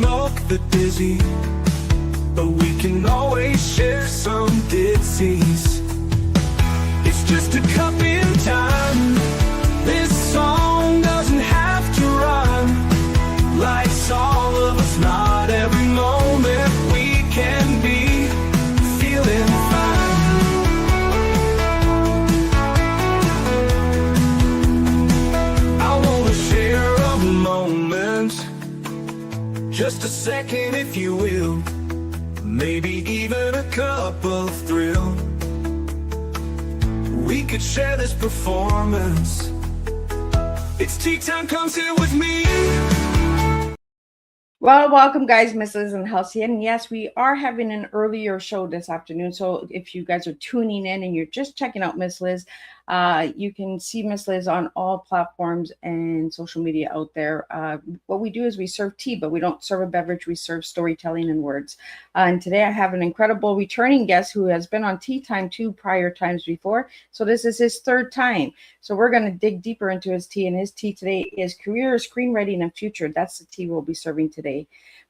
smoke the dizzy, but we can always share some ditties. It's just a cup in time. This song doesn't have to rhyme. Life's all of us, not every moment we can be feeling fine. I wanna share a moment, just a second if you will, maybe even a cup of thrill. We could share this performance. It's tea time, come sit with me. Well, welcome guys, Miss Liz and Halcyon. And yes, we are having an earlier show this afternoon. So if you guys are tuning in and you're just checking out Miss Liz, you can see Miss Liz on all platforms and social media out there. What we do is we serve tea, but we don't serve a beverage. We serve storytelling and words. And today I have an incredible returning guest who has been on Teatime 2 prior times before. So this is his third time. So we're going to dig deeper into his tea. And his tea today is career, screenwriting, and future. That's the tea we'll be serving today.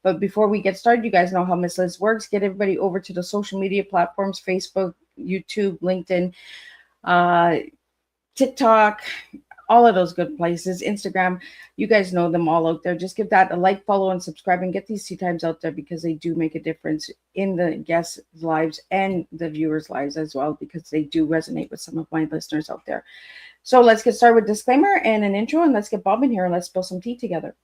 But before we get started, you guys know how Miss Liz works. Get everybody over to the social media platforms, Facebook, YouTube, LinkedIn, TikTok, all of those good places, Instagram. You guys know them all out there. Just give that a like, follow, and subscribe, and get these tea times out there because they do make a difference in the guests' lives and the viewers' lives as well, because they do resonate with some of my listeners out there. So let's get started with disclaimer and an intro, and let's get Bob in here and let's spill some tea together.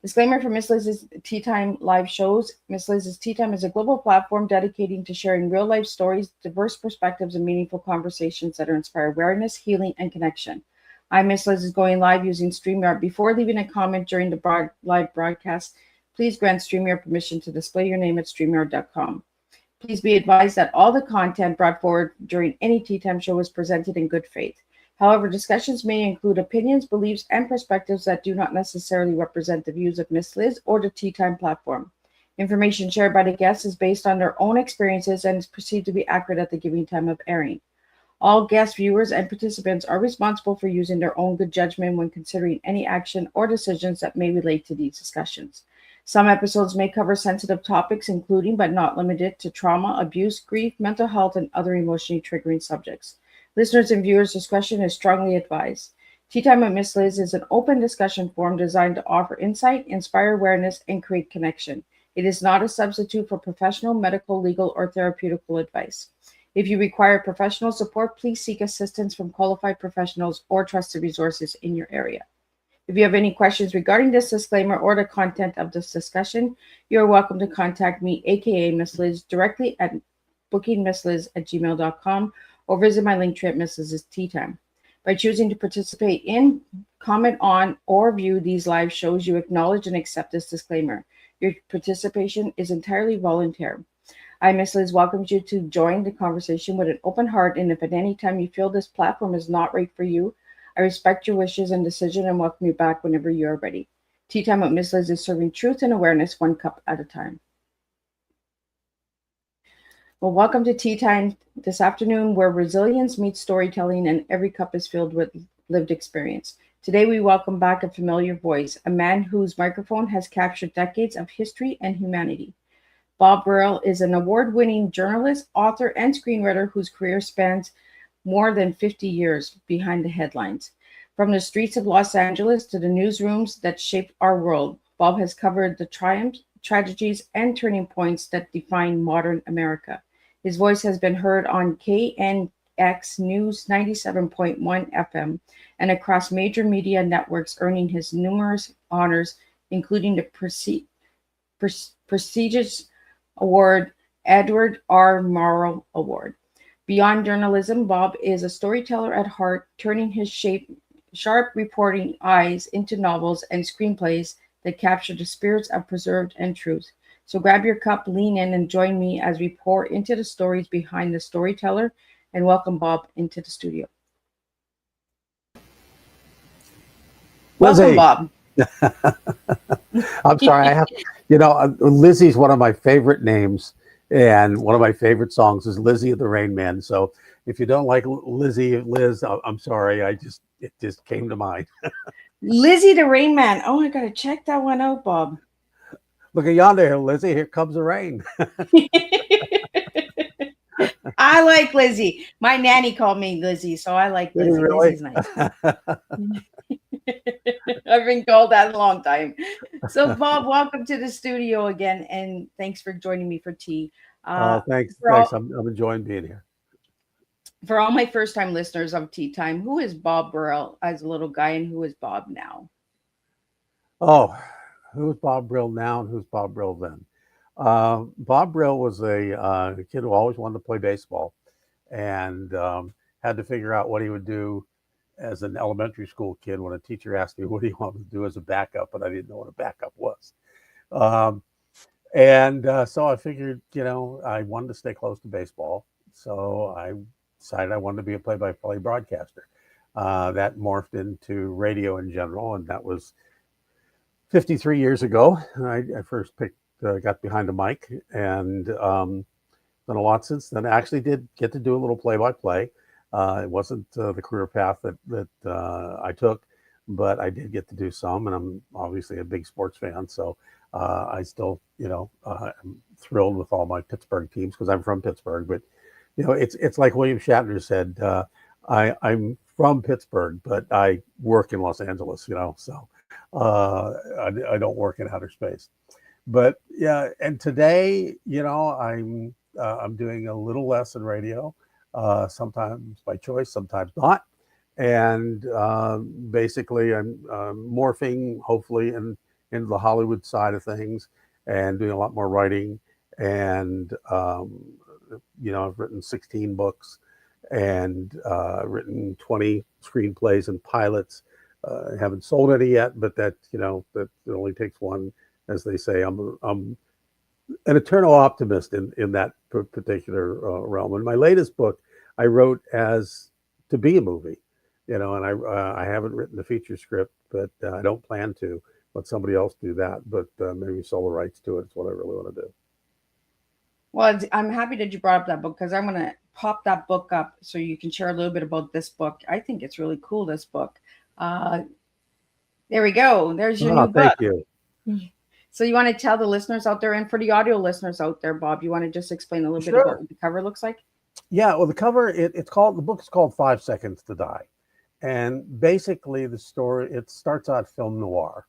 Disclaimer for Miss Liz's Teatime live shows. Miss Liz's Teatime is a global platform dedicating to sharing real-life stories, diverse perspectives, and meaningful conversations that inspire awareness, healing, and connection. I'm Miss Liz is going live using StreamYard. Before leaving a comment during the live broadcast, please grant StreamYard permission to display your name at StreamYard.com. Please be advised that all the content brought forward during any Teatime show is presented in good faith. However, discussions may include opinions, beliefs, and perspectives that do not necessarily represent the views of Miss Liz or the Teatime platform. Information shared by the guests is based on their own experiences and is perceived to be accurate at the given time of airing. All guest viewers and participants are responsible for using their own good judgment when considering any action or decisions that may relate to these discussions. Some episodes may cover sensitive topics, including but not limited to trauma, abuse, grief, mental health, and other emotionally triggering subjects. Listeners and viewers' discretion is strongly advised. Teatime with Miss Liz is an open discussion forum designed to offer insight, inspire awareness, and create connection. It is not a substitute for professional, medical, legal, or therapeutical advice. If you require professional support, please seek assistance from qualified professionals or trusted resources in your area. If you have any questions regarding this disclaimer or the content of this discussion, you are welcome to contact me, aka Miss Liz, directly at bookingmissliz@gmail.com, or visit my link tree at Miss Liz's Teatime. By choosing to participate in, comment on, or view these live shows, you acknowledge and accept this disclaimer. Your participation is entirely voluntary. I, Miss Liz, welcomes you to join the conversation with an open heart, and if at any time you feel this platform is not right for you, I respect your wishes and decision and welcome you back whenever you are ready. Teatime with Miss Liz is serving truth and awareness one cup at a time. Well, welcome to Teatime this afternoon, where resilience meets storytelling and every cup is filled with lived experience. Today, we welcome back a familiar voice, a man whose microphone has captured decades of history and humanity. Bob Brill is an award-winning journalist, author, and screenwriter whose career spans more than 50 years behind the headlines. From the streets of Los Angeles to the newsrooms that shaped our world, Bob has covered the triumphs, tragedies, and turning points that define modern America. His voice has been heard on KNX News 97.1 FM and across major media networks, earning his numerous honors, including the prestigious award Edward R. Murrow Award. Beyond journalism, Bob is a storyteller at heart, turning his sharp reporting eyes into novels and screenplays that capture the spirits of preserved and truth. So grab your cup, lean in, and join me as we pour into the stories behind the storyteller, and welcome Bob into the studio. Lizzie. Welcome, Bob. I'm sorry. I have, Lizzie's one of my favorite names, and one of my favorite songs is Lizzie of the Rain Man. So if you don't like Liz, I'm sorry. It just came to mind. Lizzie the Rain Man. Oh, I gotta check that one out, Bob. Look at yonder, Lizzie. Here comes the rain. I like Lizzie. My nanny called me Lizzie, so I like Did he Lizzie. really? Lizzie's nice. I've been called that a long time. So, Bob, welcome to the studio again, and thanks for joining me for tea. Thanks. For Thanks. all I'm enjoying being here. for all my first time listeners of Tea Time, who is Bob Brill as a little guy, and who is Bob now? Oh, who's Bob Brill now and who's Bob Brill then? Bob Brill was a kid who always wanted to play baseball and had to figure out what he would do as an elementary school kid when a teacher asked me what do you want to do as a backup, and I didn't know what a backup was. So I figured, I wanted to stay close to baseball. So I decided I wanted to be a play-by-play broadcaster. That morphed into radio in general, and that was 53 years ago. I first got behind a mic, and done a lot since then. I actually did get to do a little play-by-play. It wasn't the career path that I took, but I did get to do some, and I'm obviously a big sports fan. So I still, I'm thrilled with all my Pittsburgh teams because I'm from Pittsburgh. But it's like William Shatner said, I'm from Pittsburgh, but I work in Los Angeles. So I don't work in outer space. But yeah, and today, I'm doing a little less in radio. Sometimes by choice, sometimes not. And basically, I'm morphing, hopefully, into the Hollywood side of things and doing a lot more writing. And, I've written 16 books and written 20 screenplays and pilots. I haven't sold any yet, but that it only takes one, as they say. I'm an eternal optimist in that particular realm. And my latest book I wrote as to be a movie, and I haven't written the feature script, but I don't plan to let somebody else do that. But maybe sell the rights to it is what I really want to do. Well, I'm happy that you brought up that book because I'm going to pop that book up so you can share a little bit about this book. I think it's really cool, this book. There we go. There's your new book. Thank you. So you want to tell the listeners out there, and for the audio listeners out there, Bob, you want to just explain a little bit about what the cover looks like? Yeah, well, the cover, the book is called 5 Seconds to Die. And basically the story, it starts out film noir.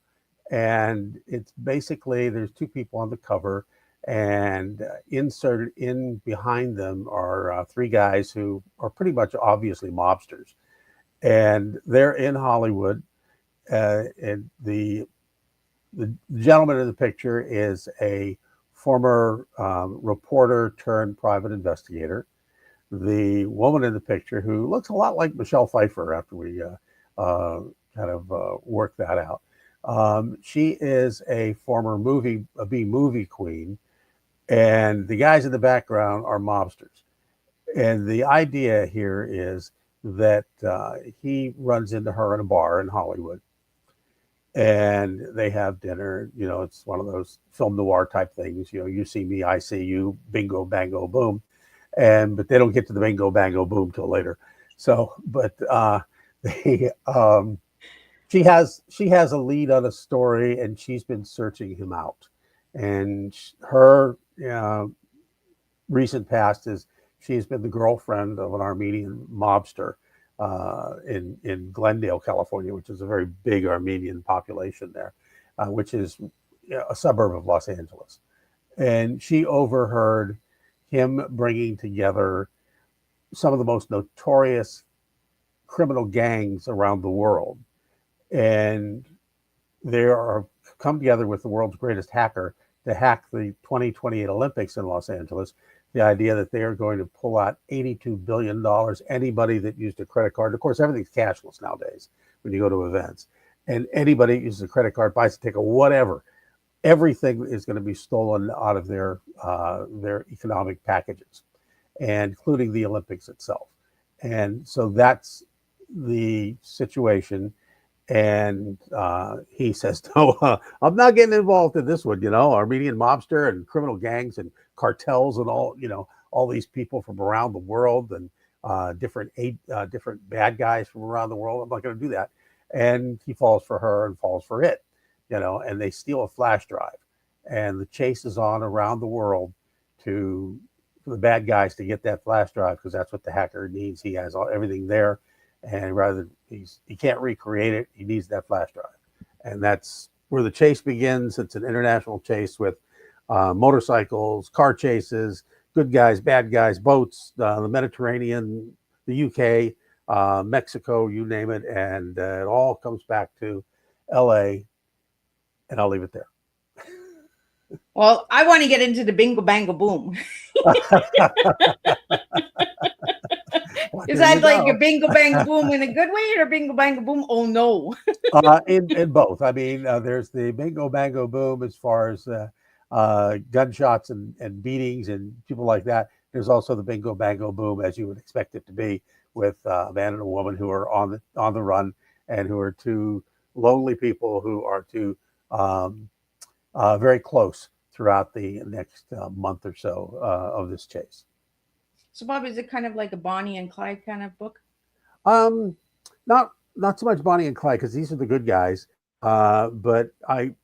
And it's basically, there's two people on the cover, and inserted in behind them are three guys who are pretty much obviously mobsters. And they're in Hollywood. And the gentleman in the picture is a former reporter turned private investigator. The woman in the picture, who looks a lot like Michelle Pfeiffer after we work that out, she is a former B-movie queen, and the guys in the background are mobsters. And the idea here is that he runs into her in a bar in Hollywood, and they have dinner. It's one of those film noir type things. You see me, I see you, bingo, bango, boom. But they don't get to the bingo, bango, boom till later. So, but she has a lead on a story, and she's been searching him out. And her recent past is she's been the girlfriend of an Armenian mobster in Glendale, California, which is a very big Armenian population there, which is a suburb of Los Angeles. And she overheard him bringing together some of the most notorious criminal gangs around the world. And they are come together with the world's greatest hacker to hack the 2028 Olympics in Los Angeles. The idea that they are going to pull out $82 billion, anybody that used a credit card. Of course, everything's cashless nowadays when you go to events. And anybody that uses a credit card, buys a ticket, whatever, everything is going to be stolen out of their economic packages, and including the Olympics itself. And so that's the situation. And he says, no, I'm not getting involved in this one, Armenian mobster and criminal gangs and cartels and all these people from around the world and different bad guys from around the world. I'm not going to do that. And he falls for her and falls for it, and they steal a flash drive. and the chase is on around the world for the bad guys to get that flash drive, because that's what the hacker needs. He has everything there, and rather he can't recreate it. He needs that flash drive, and that's where the chase begins. It's an international chase with motorcycles, car chases, good guys, bad guys, boats, the Mediterranean, the UK, Mexico, you name it, and it all comes back to LA, and I'll leave it there. Well, I want to get into the bingo bango boom. Well, Is there that you like go. a bingo bango boom in a good way, or bingo bango boom? Oh no. In both. I mean, there's the bingo bango boom as far as gunshots and beatings and people like that. There's also the bingo bango boom, as you would expect it to be, with a man and a woman who are on the run, and who are two lonely people who are two very close throughout the next month or so of this chase. So, Bob, is it kind of like a Bonnie and Clyde kind of book? Not so much Bonnie and Clyde, because these are the good guys. But I've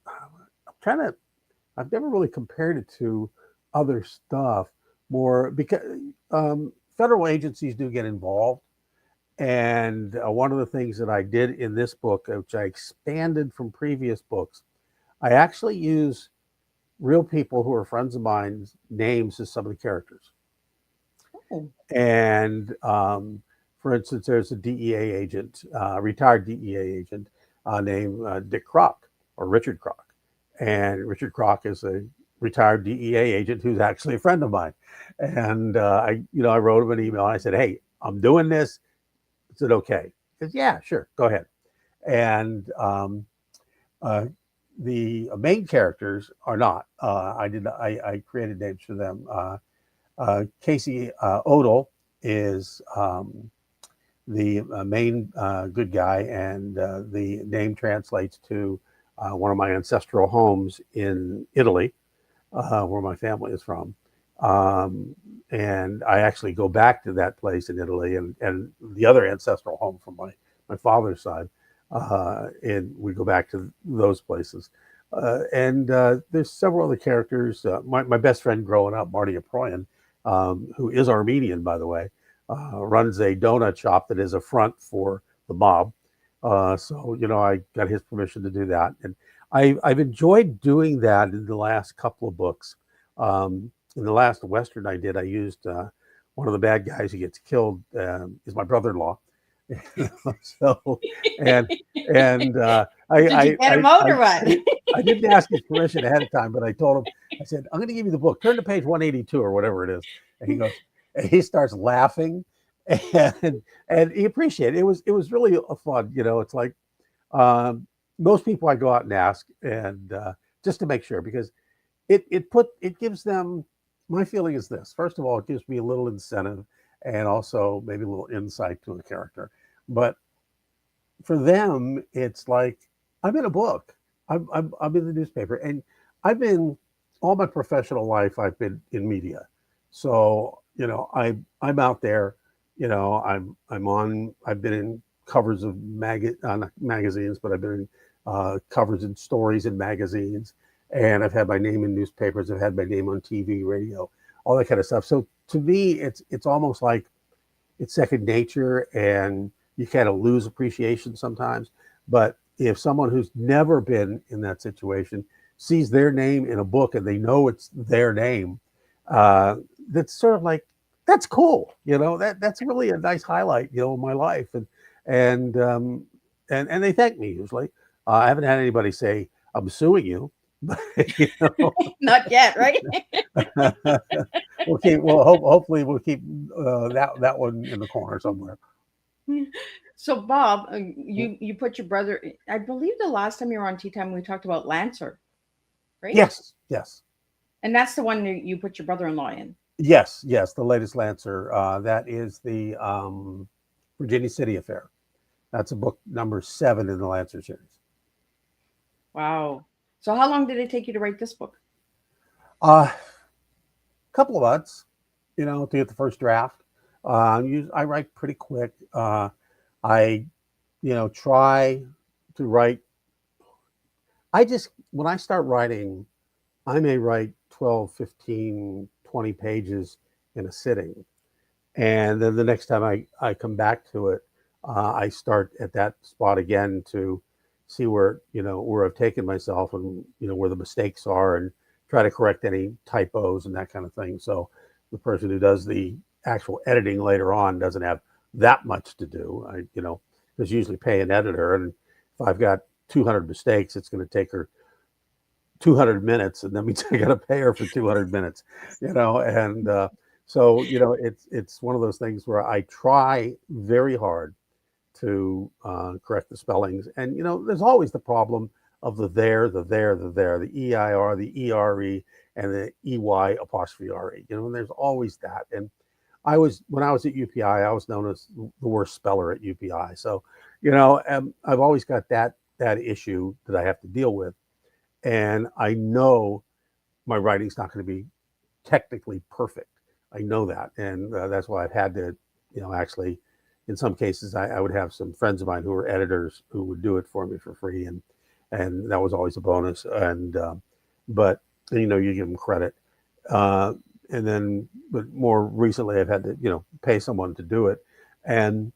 never really compared it to other stuff more, because federal agencies do get involved. And one of the things that I did in this book, which I expanded from previous books, I actually use real people who are friends of mine's names as some of the characters. Oh. And for instance, there's a DEA agent, retired DEA agent named Dick Kroc, or Richard Kroc. And Richard Kroc is a retired DEA agent who's actually a friend of mine. And I wrote him an email. And I said, "Hey, I'm doing this. Is it okay?" He said, "Yeah, sure, go ahead." And the main characters are not. I created names for them. Casey Odell is the main good guy, and the name translates to one of my ancestral homes in Italy, where my family is from. And I actually go back to that place in Italy, and the other ancestral home from my father's side. And we go back to those places. And there's several other characters. My best friend growing up, Marty Aproyan, who is Armenian, by the way, runs a donut shop that is a front for the mob. So, I got his permission to do that. And I've enjoyed doing that in the last couple of books. In the last Western I did, I used one of the bad guys who gets killed is my brother-in-law. So, and Did you get him out or what? I didn't ask his permission ahead of time, but I told him, I said, "I'm going to give you the book. Turn to page 182 or whatever it is." And he goes, and he starts laughing, and he appreciated it. It was really a fun. It's like most people I go out and ask, and just to make sure, because it gives them. My feeling is this: first of all, it gives me a little incentive, and also maybe a little insight to a character. But for them, it's like I'm in a book. I'm in the newspaper, and I've been all my professional life. I've been in media, so I'm out there. I'm on. I've been in covers of not magazines, but I've been in covers and stories in magazines, and I've had my name in newspapers. I've had my name on TV, radio, all that kind of stuff. So to me, it's almost like it's second nature, and you kind of lose appreciation sometimes. But if someone who's never been in that situation sees their name in a book and they know it's their name, that's sort of like, that's cool. That's really a nice highlight, in my life. And they thank me usually. I haven't had anybody say, "I'm suing you." But, Not yet, right? hopefully we'll keep that one in the corner somewhere. So, Bob, you put your brother. I believe the last time you were on Teatime, we talked about Lancer, right? Yes. And that's the one you put your brother-in-law in. Yes. The latest Lancer. That is the Virginia City affair. That's a book number 7 in the Lancer series. Wow. So how long did it take you to write this book? Couple of months, to get the first draft. I write pretty quick. I try to write. When I start writing, I may write 12, 15, 20 pages in a sitting. And then the next time I come back to it, I start at that spot again to see where, where I've taken myself and, where the mistakes are, and try to correct any typos and that kind of thing. So the person who does the actual editing later on doesn't have that much to do. Because usually pay an editor, and if I've got 200 mistakes, it's going to take her 200 minutes, and then I got to pay her for 200 minutes, and so it's one of those things where I try very hard to correct the spellings, and there's always the problem of the EIR, the ERE, and the EY apostrophe RE, and there's always that. And when I was at UPI, I was known as the worst speller at UPI. So, I've always got that issue that I have to deal with. And I know my writing's not going to be technically perfect. I know that. And that's why I've had to, actually, in some cases, I would have some friends of mine who were editors who would do it for me for free. And that was always a bonus. And, but, you give them credit. And then, but more recently, I've had to, pay someone to do it. And,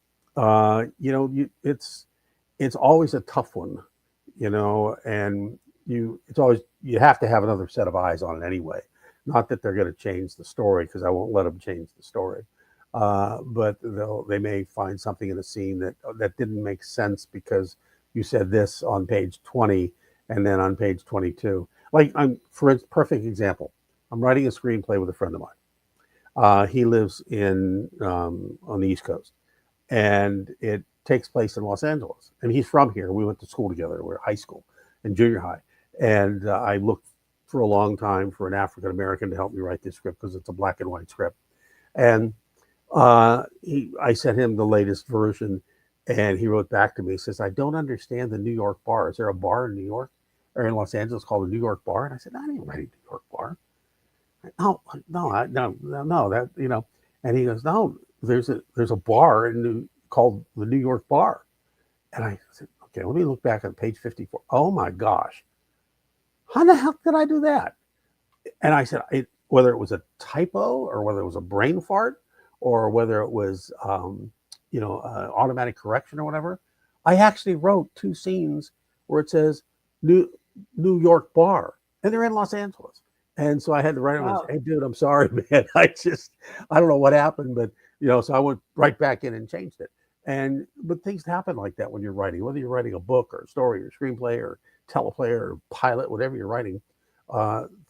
it's always a tough one, and you have to have another set of eyes on it anyway. Not that they're going to change the story, because I won't let them change the story. But they may find something in a scene that didn't make sense because you said this on page 20 and then on page 22. Like, perfect example. I'm writing a screenplay with a friend of mine. He lives on the East Coast, and it takes place in Los Angeles. And he's from here. We went to school together. We're high school and junior high. And I looked for a long time for an African American to help me write this script, because it's a black and white script. And I sent him the latest version, and he wrote back to me. He says, "I don't understand the New York bar. Is there a bar in New York or in Los Angeles called the New York bar?" And I said, "I ain't writing New York bar." No. That And he goes, "No, there's a bar called the New York Bar." And I said, "Okay, let me look back on page 54. Oh my gosh, how the hell did I do that?" And I said, whether it was a typo, or whether it was a brain fart, or whether it was, automatic correction or whatever, I actually wrote 2 scenes where it says New York Bar, and they're in Los Angeles. And so I had to write him and say, "Hey, dude, I'm sorry, man. I don't know what happened, but so I went right back in and changed it." But things happen like that when you're writing, whether you're writing a book or a story or screenplay or teleplay or pilot, whatever you're writing,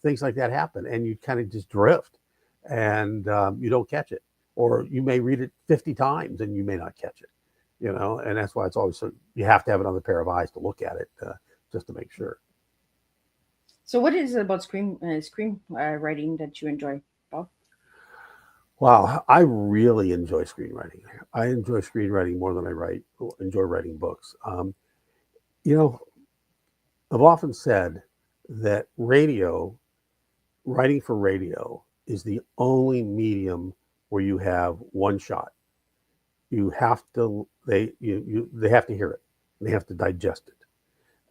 things like that happen, and you kind of just drift, and you don't catch it, or you may read it 50 times and you may not catch it, and that's why it's always you have to have another pair of eyes to look at it, just to make sure. So what is it about screenwriting that you enjoy, Bob? Wow, I really enjoy screenwriting. I enjoy screenwriting more than I enjoy writing books. I've often said that writing for radio is the only medium where you have one shot. You have to, they have to hear it. They have to digest it.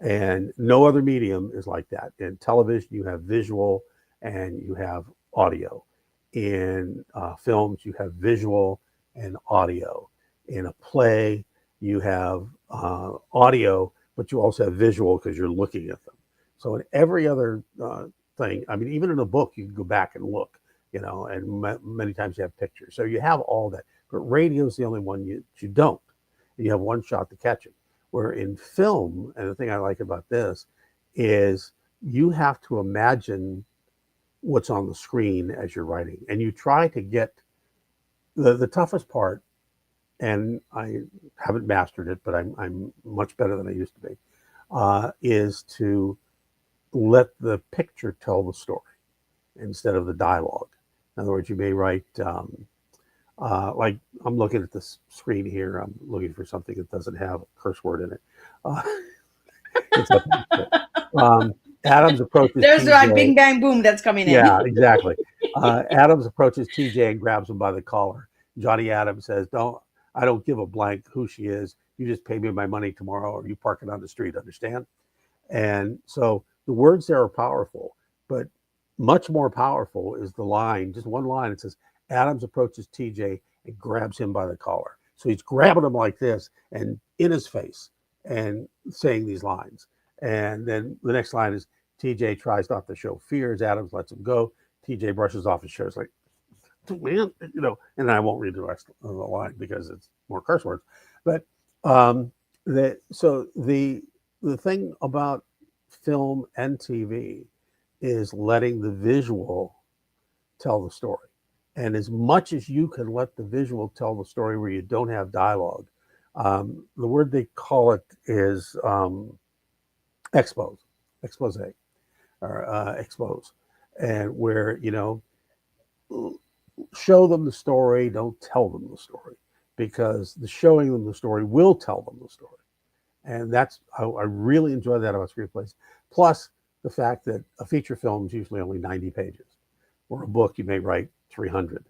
And no other medium is like that. In television, you have visual and you have audio. In films, you have visual and audio. In a play, you have audio, but you also have visual because you're looking at them. So in every other thing, I mean, even in a book, you can go back and look, and many times you have pictures. So you have all that. But radio is the only one you don't. You have one shot to catch it. Where in film, and the thing I like about this is you have to imagine what's on the screen as you're writing, and you try to get the toughest part. And I haven't mastered it, but I'm much better than I used to be. Is to let the picture tell the story instead of the dialogue. In other words, you may write. Like I'm looking at this screen here. I'm looking for something that doesn't have a curse word in it. Adams approaches. There's TJ. like bing bang boom that's coming in. Yeah, exactly. Adams approaches TJ and grabs him by the collar. Johnny Adams says, I don't give a blank who she is. You just pay me my money tomorrow, or you park it on the street. Understand?" And so the words there are powerful, but much more powerful is the line, just one line. It says, Adams approaches TJ and grabs him by the collar. So he's grabbing him like this and in his face and saying these lines. And then the next line is, TJ tries not to show fears. Adams lets him go. TJ brushes off his shirt. It's like, man, and I won't read the rest of the line because it's more curse words. But so the thing about film and TV is letting the visual tell the story. And as much as you can let the visual tell the story where you don't have dialogue, the word they call it is expose, or expose. And where, show them the story, don't tell them the story, because the showing them the story will tell them the story. And that's how I really enjoy that about screenplays. Plus the fact that a feature film is usually only 90 pages, or a book you may write 300,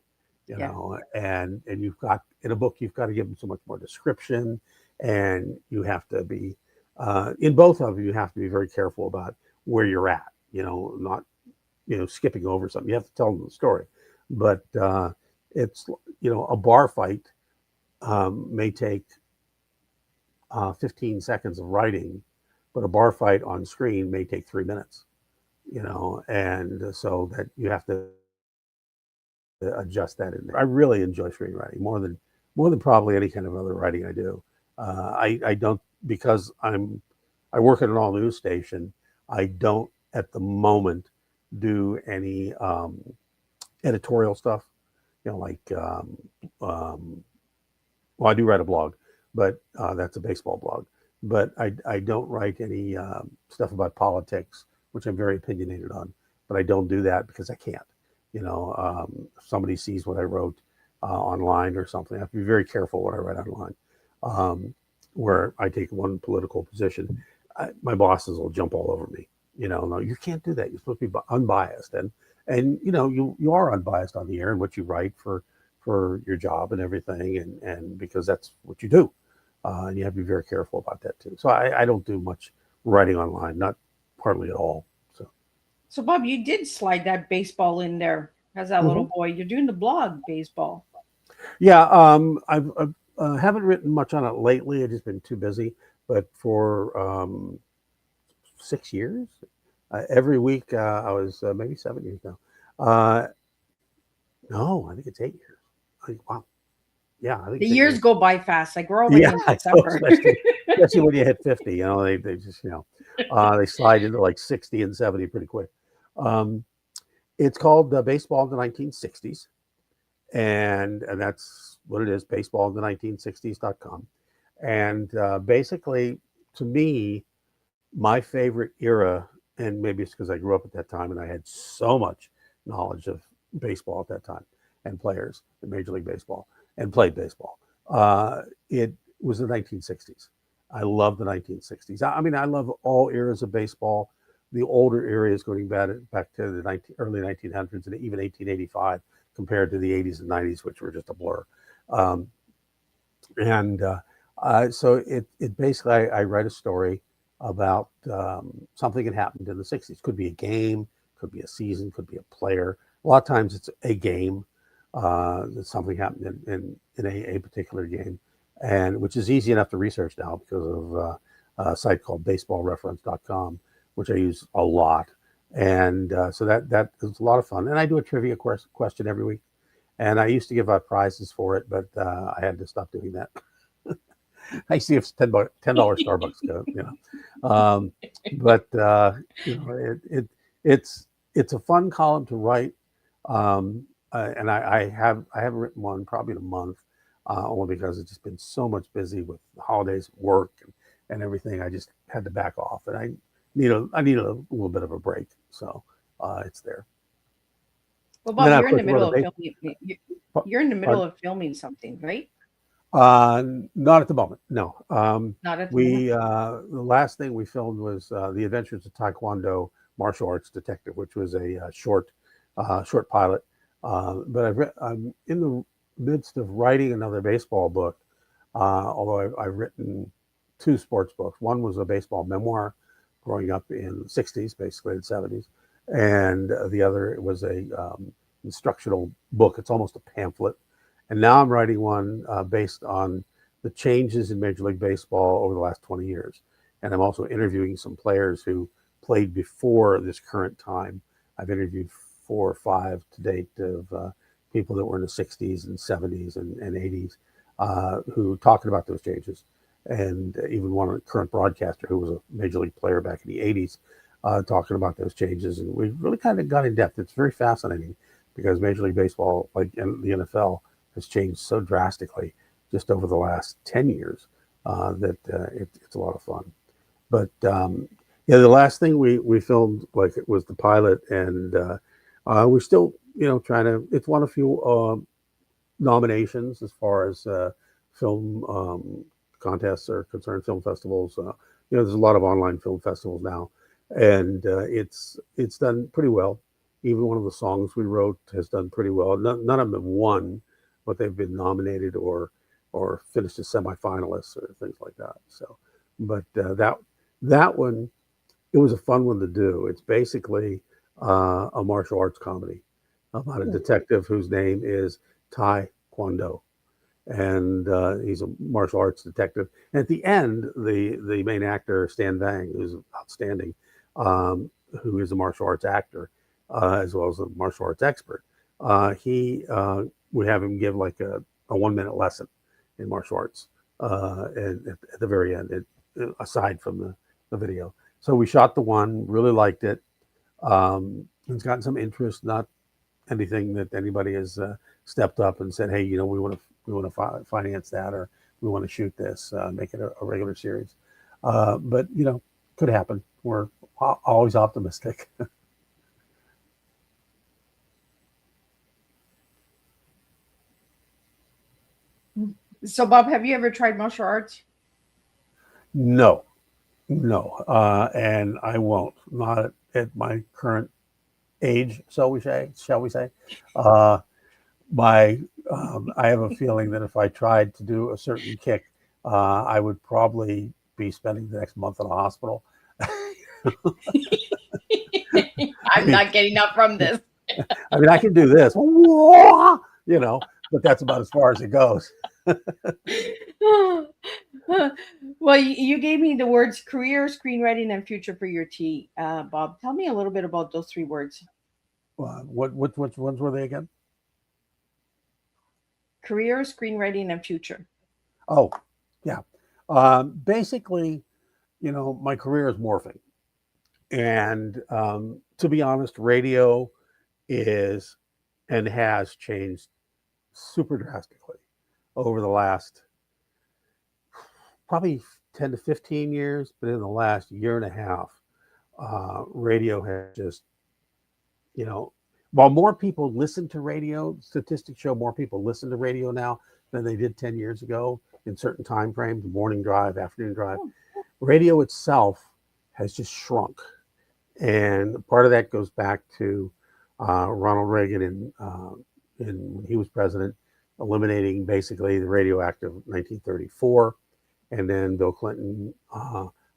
and you've got, in a book, you've got to give them so much more description, and you have to be, in both of you have to be very careful about where you're at, not, skipping over something. You have to tell them the story. But it's, a bar fight may take 15 seconds of writing, but a bar fight on screen may take 3 minutes, and so that you have to adjust that in there. I really enjoy screenwriting more than probably any kind of other writing I do. I don't, because I work at an all news station. I don't at the moment do any editorial stuff, like well, I do write a blog, but that's a baseball blog. But I don't write any stuff about politics, which I'm very opinionated on. But I don't do that because I can't. If somebody sees what I wrote online or something, I have to be very careful what I write online. Where I take one political position, my bosses will jump all over me. No, you can't do that. You're supposed to be unbiased, and you are unbiased on the air and what you write for your job and everything, and because that's what you do, and you have to be very careful about that too. So I don't do much writing online, not hardly at all. So Bob, you did slide that baseball in there as that little boy. You're doing the blog baseball. Yeah, I haven't written much on it lately. I've just been too busy. But for 6 years, every week, I was maybe 7 years now. No, I think it's 8 years. Wow. Yeah, I think the years go by fast. Like we're already in December. Especially when you hit 50, they just, they slide into like 60 and 70 pretty quick. It's called Baseball in the 1960s. And that's what it is, baseballinthe1960s.com. And basically, to me, my favorite era, and maybe it's because I grew up at that time and I had so much knowledge of baseball at that time and players in Major League Baseball and played baseball. It was the 1960s. I love the 1960s. I mean, I love all eras of baseball. The older eras going back to the early 1900s and even 1885 compared to the 80s and 90s, which were just a blur. So it basically, I write a story about something that happened in the 60s. Could be a game, could be a season, could be a player. A lot of times it's a game, that something happened in a particular game, and which is easy enough to research now because of a site called baseballreference.com, which I use a lot. And so that is a lot of fun. And I do a trivia question every week. And I used to give out prizes for it, but I had to stop doing that. I see if $10 Starbucks go, but it's a fun column to write. And I haven't written one probably in a month, only because it's just been so much busy with the holidays, work, and everything. I just had to back off, and I need a little bit of a break. So it's there. Well, Bob, you're in the middle of filming. You're in the middle of filming something, right? Not at the moment. No. Not at the moment. The last thing we filmed was The Adventures of Taekwondo Martial Arts Detective, which was a short pilot. But I'm in the midst of writing another baseball book, although I've written 2 sports books. One was a baseball memoir growing up in the 60s, basically the 70s. and the other was a instructional book. It's almost a pamphlet. And now I'm writing one based on the changes in Major League Baseball over the last 20 years. And I'm also interviewing some players who played before this current time. I've interviewed 4 or 5 to date of people that were in the 60s and 70s and 80s who talking about those changes. And even one current broadcaster who was a Major League player back in the 80s talking about those changes. And we really kind of got in depth. It's very fascinating because Major League Baseball, like the NFL, has changed so drastically just over the last 10 years that it's a lot of fun. But yeah, the last thing we filmed, like, it was the pilot, and we're still, trying to. It's won a few nominations as far as film contests are concerned, film festivals. There's a lot of online film festivals now, and it's done pretty well. Even one of the songs we wrote has done pretty well. None of them have won, but they've been nominated or finished as semifinalists or things like that. So, but that one, it was a fun one to do. It's basically a martial arts comedy about a detective whose name is Tai Kwon-do, and he's a martial arts detective. And at the end, the main actor, Stan Vang, who's outstanding, who is a martial arts actor as well as a martial arts expert, we have him give like a 1-minute lesson in martial arts, and at the very end, aside from the video. So we shot the one, really liked it. It's gotten some interest, not anything that anybody has stepped up and said, hey, we want to finance that, or we want to shoot this, make it a regular series. But could happen. We're always optimistic. So, Bob, have you ever tried martial arts? No, and I won't. Not at my current age, shall we say? I have a feeling that if I tried to do a certain kick, I would probably be spending the next month in a hospital. I'm not getting up from this. I mean, I can do this, but that's about as far as it goes. Well, you gave me the words career, screenwriting, and future for your tea, Bob. Tell me a little bit about those 3 words. Which ones were they again? Career, screenwriting, and future. Oh, yeah. Basically, my career is morphing. And to be honest, radio is and has changed super drastically over the last probably 10 to 15 years. But in the last year and a half, radio has just, while more people listen to radio, statistics show more people listen to radio now than they did 10 years ago in certain time frames, morning drive, afternoon drive. Radio itself has just shrunk. And part of that goes back to Ronald Reagan when he was president, eliminating basically the Radio Act of 1934, and then Bill Clinton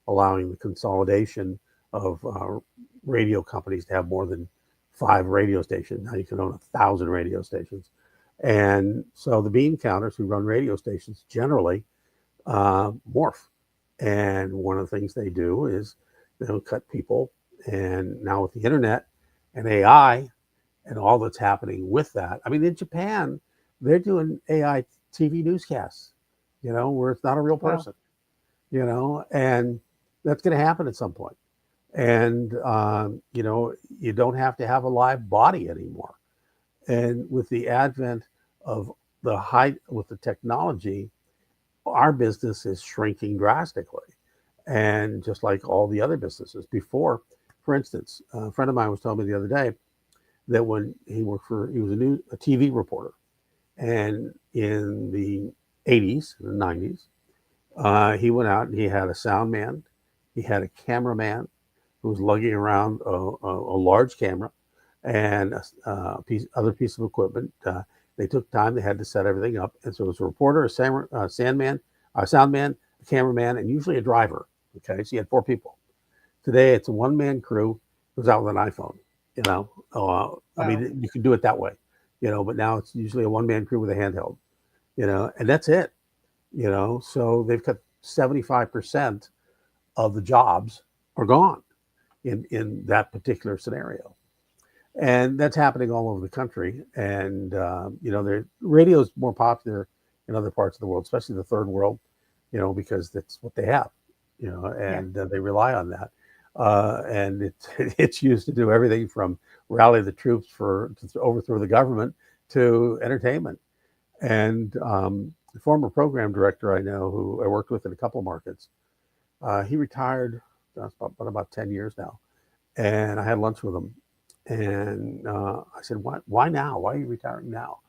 allowing the consolidation of radio companies to have more than 5 radio stations. Now you can own 1,000 radio stations. And so the bean counters who run radio stations generally morph. And one of the things they do is cut people. And now with the internet and AI and all that's happening with that, I mean, in Japan, they're doing AI TV newscasts, where it's not a real person, and that's going to happen at some point. And, you don't have to have a live body anymore. And with the advent of with the technology, our business is shrinking drastically. And just like all the other businesses before, for instance, a friend of mine was telling me the other day that when he was a TV reporter, and in the 80s and 90s, he went out and he had a sound man, he had a cameraman who was lugging around a large camera and a other piece of equipment. They took time, they had to set everything up. And so it was a reporter, a sound man, a cameraman, and usually a driver. Okay, so you had 4 people. Today, it's a one-man crew who's out with an iPhone. You know, I Wow. mean, you can do it that way. You know, but now it's usually a one-man crew with a handheld. You know, and that's it. You know, so they've cut 75% of the jobs are gone in that particular scenario, and that's happening all over the country. And you know, the radio is more popular in other parts of the world, especially the third world. You know, because that's what they have. You know, Yeah. and they rely on that. And it's used to do everything from rally the troops to overthrow the government to entertainment. And the former program director I know, who I worked with in a couple of markets, he retired about 10 years now. And I had lunch with him. And I said, why now? Why are you retiring now?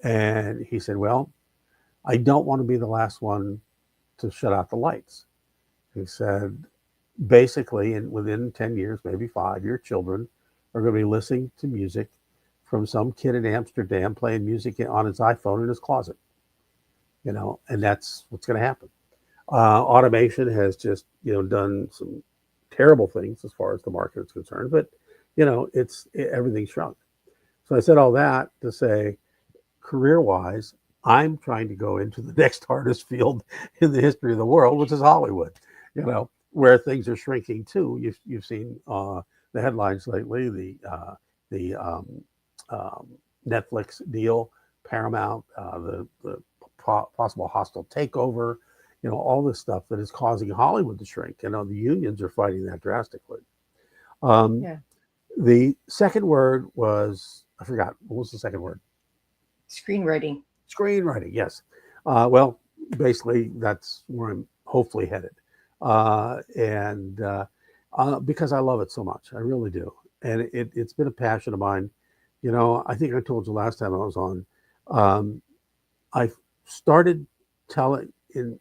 And he said, well, I don't want to be the last one to shut out the lights. He said, basically, within 10 years, maybe 5, your children are going to be listening to music from some kid in Amsterdam playing music on his iPhone in his closet. You know, and that's what's going to happen. Automation has just, you know, done some terrible things as far as the market is concerned, but you know, everything's shrunk. So I said all that to say, career-wise, I'm trying to go into the next hardest field in the history of the world, which is Hollywood. You know, where things are shrinking too. You've seen the headlines lately, the Netflix deal, Paramount, the possible hostile takeover, you know, all this stuff that is causing Hollywood to shrink. You know, the unions are fighting that drastically. Yeah. The second word was, I forgot. What was the second word? Screenwriting. Screenwriting, yes. Well, basically, that's where I'm hopefully headed. And because I love it so much, I really do. And it's been a passion of mine. You know, I think I told you last time I was on, I started telling,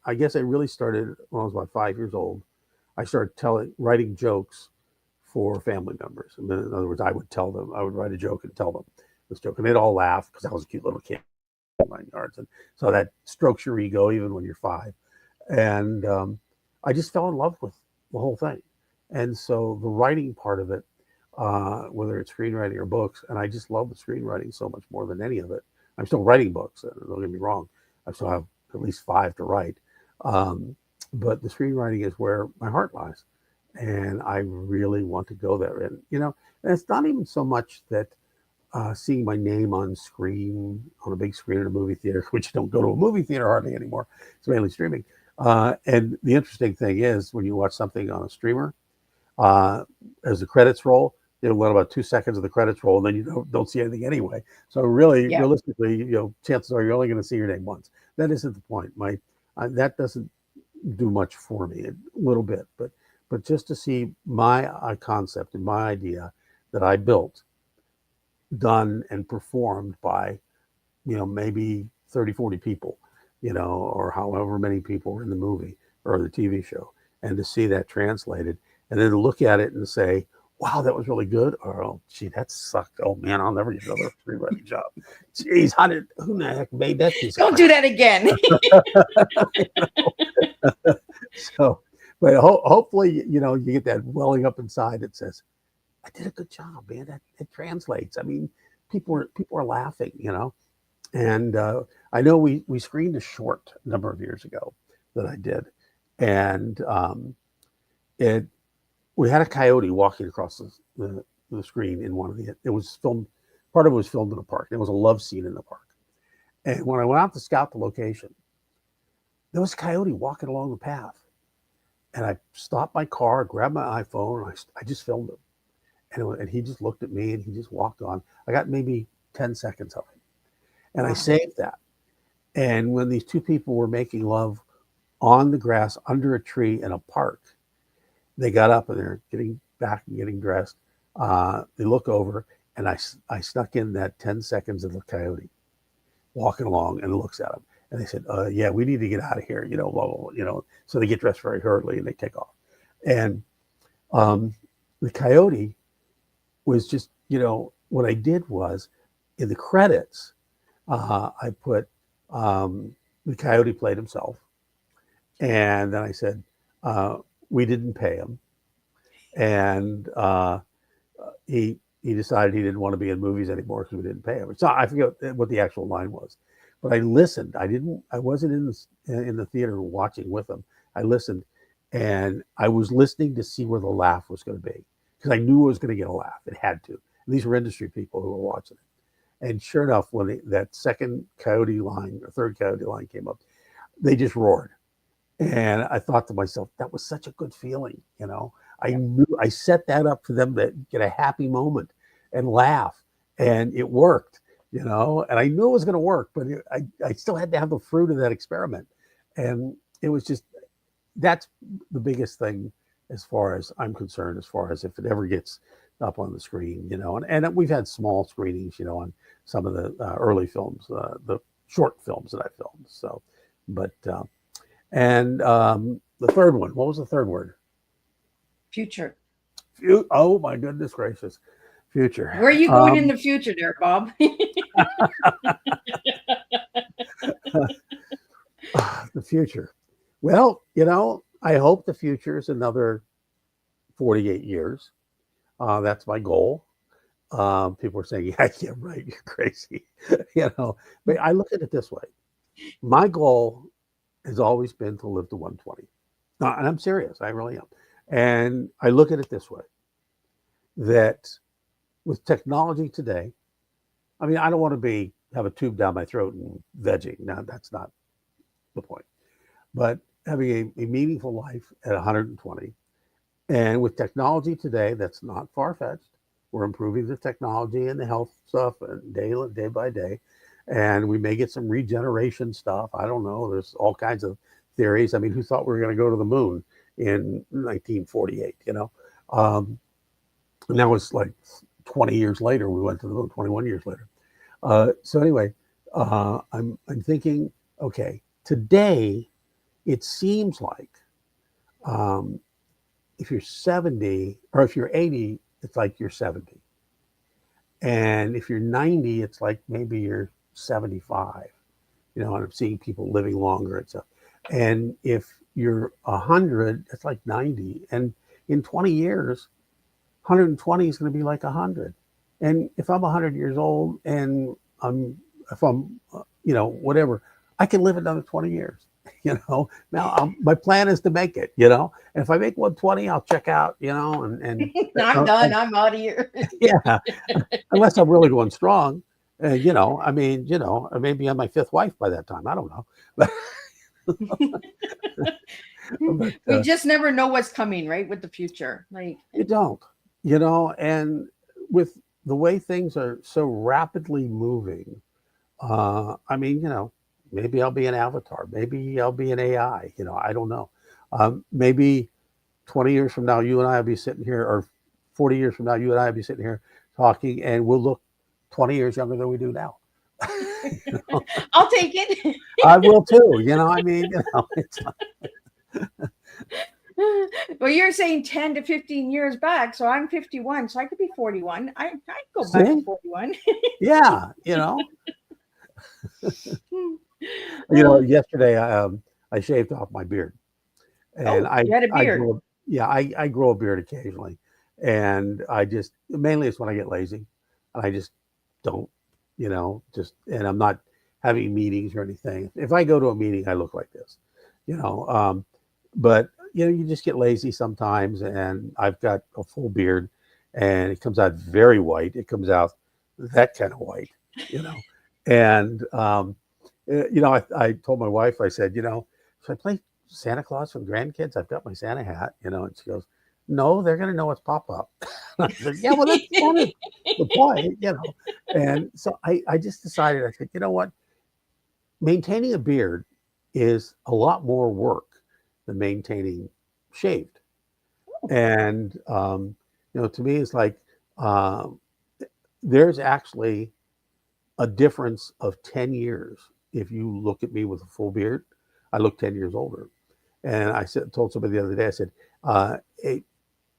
I guess I really started when I was about 5 years old. I started writing jokes for family members. And then, in other words, I would write a joke and tell them this joke, and they'd all laugh because I was a cute little kid, 9 yards, and so that strokes your ego even when you're 5. And I just fell in love with the whole thing, and so the writing part of it, whether it's screenwriting or books, and I just love the screenwriting so much more than any of it. I'm still writing books. Don't get me wrong. I still have at least 5 to write, but the screenwriting is where my heart lies, and I really want to go there. And you know, and it's not even so much that seeing my name on screen, on a big screen in a movie theater, which you don't go to a movie theater hardly anymore. It's mainly streaming. And the interesting thing is when you watch something on a streamer, as the credits roll, they'll let about 2 seconds of the credits roll, and then you don't see anything anyway. So really, Yeah. realistically, you know, chances are you're only going to see your name once. That isn't the point. That doesn't do much for me, a little bit, but just to see my concept and my idea that I built done and performed by, you know, maybe 30, 40 people, you know, or however many people were in the movie or the TV show, and to see that translated and then to look at it and say, wow, that was really good, or oh gee, that sucked, oh man, I'll never get another screenwriting job. Geez, who the heck made that piece Don't of do that again. So, but hopefully, you know, you get that welling up inside that says, I did a good job, man. That it translates. I mean, people are laughing, you know. And I know we screened a short a number of years ago that I did, and we had a coyote walking across the screen in one of the. It was filmed. Part of it was filmed in a park. There was a love scene in the park, and when I went out to scout the location, there was a coyote walking along the path, and I stopped my car, grabbed my iPhone, and I just filmed him. And he just looked at me and he just walked on. I got maybe 10 seconds of it. And I saved that. And when these two people were making love on the grass under a tree in a park, they got up and they're getting back and getting dressed. They look over and I snuck in that 10 seconds of the coyote walking along and looks at them. And they said, yeah, we need to get out of here, you know, blah, blah, blah, you know. So they get dressed very hurriedly and they take off. And the coyote was just, you know, what I did was in the credits, I put the coyote played himself. And then I said, we didn't pay him. And he he decided he didn't want to be in movies anymore because we didn't pay him. So I forget what the actual line was, but I listened. I wasn't in the theater watching with him. I listened, and I was listening to see where the laugh was going to be because I knew it was going to get a laugh. It had to. And these were industry people who were watching it. And sure enough, when that second coyote line or third coyote line came up, they just roared. And I thought to myself, that was such a good feeling, you know. I knew I set that up for them to get a happy moment and laugh, and it worked, you know. And I knew it was going to work, but I still had to have the fruit of that experiment. And it was just, that's the biggest thing as far as I'm concerned, as far as if it ever gets up on the screen, you know. And we've had small screenings, you know, on some of the early films, the short films that I filmed. So, but the third one, what was the third word? Future. Oh my goodness gracious, future. Where are you going in the future, there, Bob? The future. Well, you know, I hope the future is another 48 years. That's my goal. People are saying, yeah, right, you're crazy. You know, but I look at it this way. My goal has always been to live to 120. And I'm serious, I really am. And I look at it this way, that with technology today, I mean, I don't want to have a tube down my throat and vegging. No, that's not the point. But having a meaningful life at 120. And with technology today, that's not far-fetched. We're improving the technology and the health stuff and day by day. And we may get some regeneration stuff. I don't know. There's all kinds of theories. I mean, who thought we were going to go to the moon in 1948, you know? And that was like 20 years later, we went to the moon, 21 years later. So anyway, I'm thinking, okay, today, it seems like if you're 70 or if you're 80, it's like you're 70. And if you're 90, it's like maybe you're 75, you know, and I'm seeing people living longer and stuff. And if you're 100, it's like 90. And in 20 years, 120 is going to be like 100. And if I'm 100 years old and if I'm, you know, whatever, I can live another 20 years. You know, now my plan is to make it, you know, and if I make 120, I'll check out, you know, and I'm done. I'm out of here. Yeah, unless I'm really going strong, you know, I mean, you know, maybe I'm my fifth wife by that time. I don't know, but We just never know what's coming, right? With the future, like you don't, you know, and with the way things are so rapidly moving, I mean, you know, maybe I'll be an avatar. Maybe I'll be an AI. You know, I don't know. Maybe 20 years from now, you and I will be sitting here, or 40 years from now, you and I will be sitting here talking, and we'll look 20 years younger than we do now. You know? I'll take it. I will too. You know, I mean, you know, it's Well, you're saying 10 to 15 years back, so I'm 51, so I could be 41. I go back to 41. Yeah, you know. You know, yesterday I shaved off my beard, and you had a beard. I grow a beard occasionally, and I just mainly it's when I get lazy, and I just don't, you know, and I'm not having meetings or anything. If I go to a meeting, I look like this, you know, but you know, you just get lazy sometimes, and I've got a full beard, and it comes out very white. It comes out that kind of white, you know, and you know, I told my wife, I said, you know, should I play Santa Claus for the grandkids? I've got my Santa hat, you know, and she goes, no, they're going to know it's pop-up. I said, yeah, well, that's kind of the point, you know. And so I just decided, I said, you know what? Maintaining a beard is a lot more work than maintaining shaved. And, you know, to me, it's like there's actually a difference of 10 years. If you look at me with a full beard, I look 10 years older. And I told somebody the other day, I said,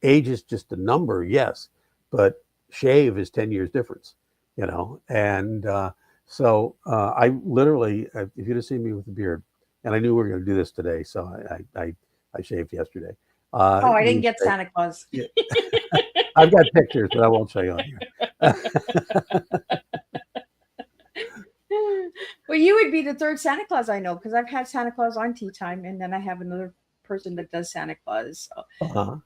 age is just a number, yes, but shave is 10 years difference, you know? And so I literally, if you'd have seen me with a beard, and I knew we were going to do this today, so I shaved yesterday. I didn't get Santa Claus. I've got pictures, but I won't show you on here. Well, you would be the third Santa Claus I know, because I've had Santa Claus on Tea Time, and then I have another person that does Santa Claus. So, Uh-huh.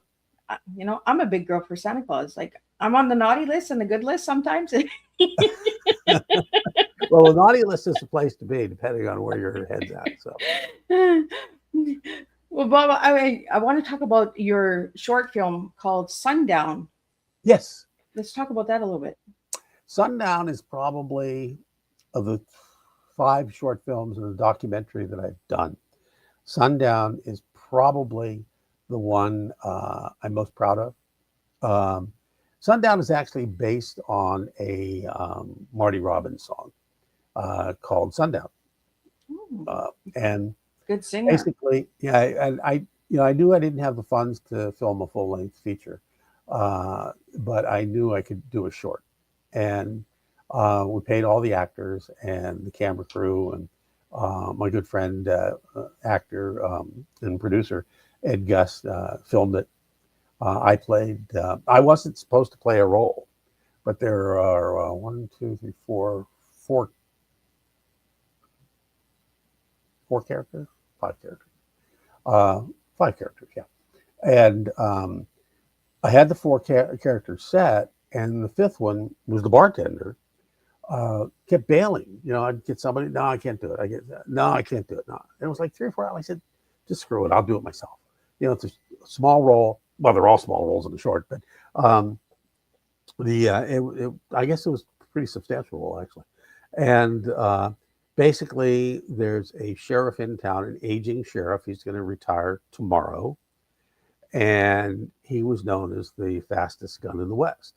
I'm a big girl for Santa Claus. Like, I'm on the naughty list and the good list sometimes. Well, the naughty list is the place to be, depending on where your head's at. So, Well, Bob, I want to talk about your short film called Sundown. yes, Let's talk about that a little bit. Sundown is probably, of the 5 short films and a documentary that I've done, Sundown is probably the one I'm most proud of. Sundown is actually based on a Marty Robbins song called Sundown. And Good singer. basically, yeah, and I knew I didn't have the funds to film a full-length feature, but I knew I could do a short. And we paid all the actors and the camera crew, and my good friend, actor and producer, Ed Gus, filmed it. I I wasn't supposed to play a role, but there are 1, 2, 3, 4 characters, 5 characters, 5 characters, yeah. And I had the 4 characters set, and the 5th one was the bartender. Kept bailing. I'd get somebody, no, I can't do it. No, I can't do it. No. And it was like 3 or 4 hours. I said, just screw it. I'll do it myself. It's a small role. Well, they're all small roles in the short, but I guess it was a pretty substantial role, actually. And basically, there's a sheriff in town, an aging sheriff. He's going to retire tomorrow. And he was known as the fastest gun in the West.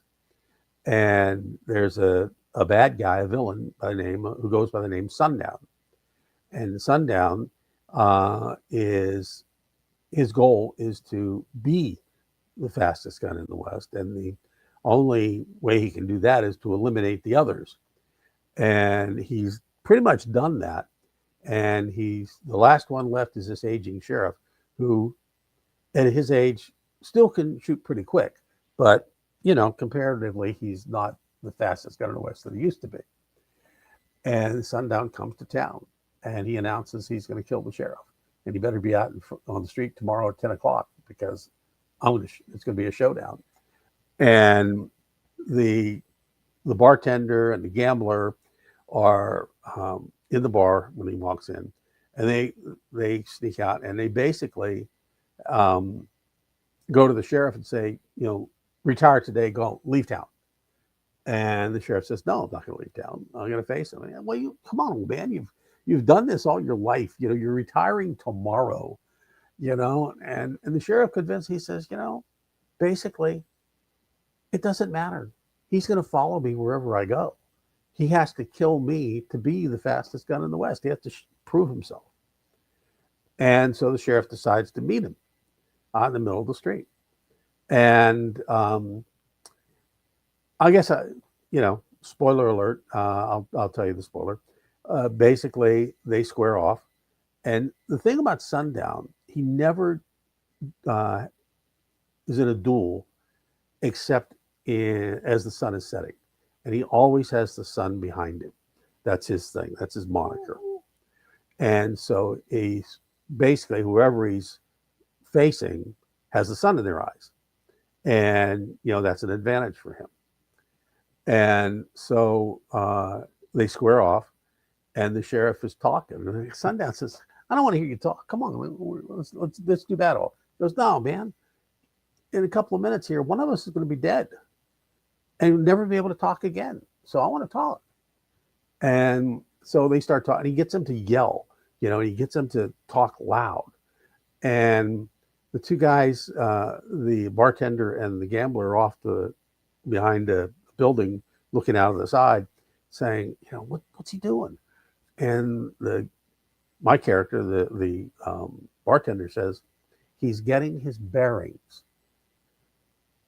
And there's a bad guy, a villain by the name, who goes by the name Sundown. And Sundown is, his goal is to be the fastest gun in the West. And the only way he can do that is to eliminate the others. And he's pretty much done that. And the last one left is this aging sheriff who, at his age, still can shoot pretty quick. But, comparatively, he's not the fastest gun in the West that he used to be. And Sundown comes to town, and he announces he's going to kill the sheriff. And he better be out on the street tomorrow at 10 o'clock, because it's going to be a showdown. And the bartender and the gambler are in the bar when he walks in, and they sneak out, and they basically go to the sheriff and say, retire today, leave town. And the sheriff says, no, I'm not going to leave town. I'm going to face him. Well, come on, old man, you've done this all your life. You're retiring tomorrow. And the sheriff convinced, he says, basically, it doesn't matter. He's going to follow me wherever I go. He has to kill me to be the fastest gun in the West. He has to prove himself. And so the sheriff decides to meet him in the middle of the street. And I guess, spoiler alert, I'll tell you the spoiler. Basically, they square off. And the thing about Sundown, he never is in a duel except as the sun is setting. And he always has the sun behind him. That's his thing. That's his moniker. And so he's basically, whoever he's facing has the sun in their eyes. And, that's an advantage for him. And so they square off, and the sheriff is talking. And Sundown says, I don't want to hear you talk. Come on, let's do battle. He goes, no, man. In a couple of minutes here, one of us is going to be dead and never be able to talk again. So I want to talk. And so they start talking. He gets them to yell. He gets them to talk loud. And the 2 guys, the bartender and the gambler, are off behind a building, looking out of the side, saying, what's he doing? And my character, the bartender, says, he's getting his bearings.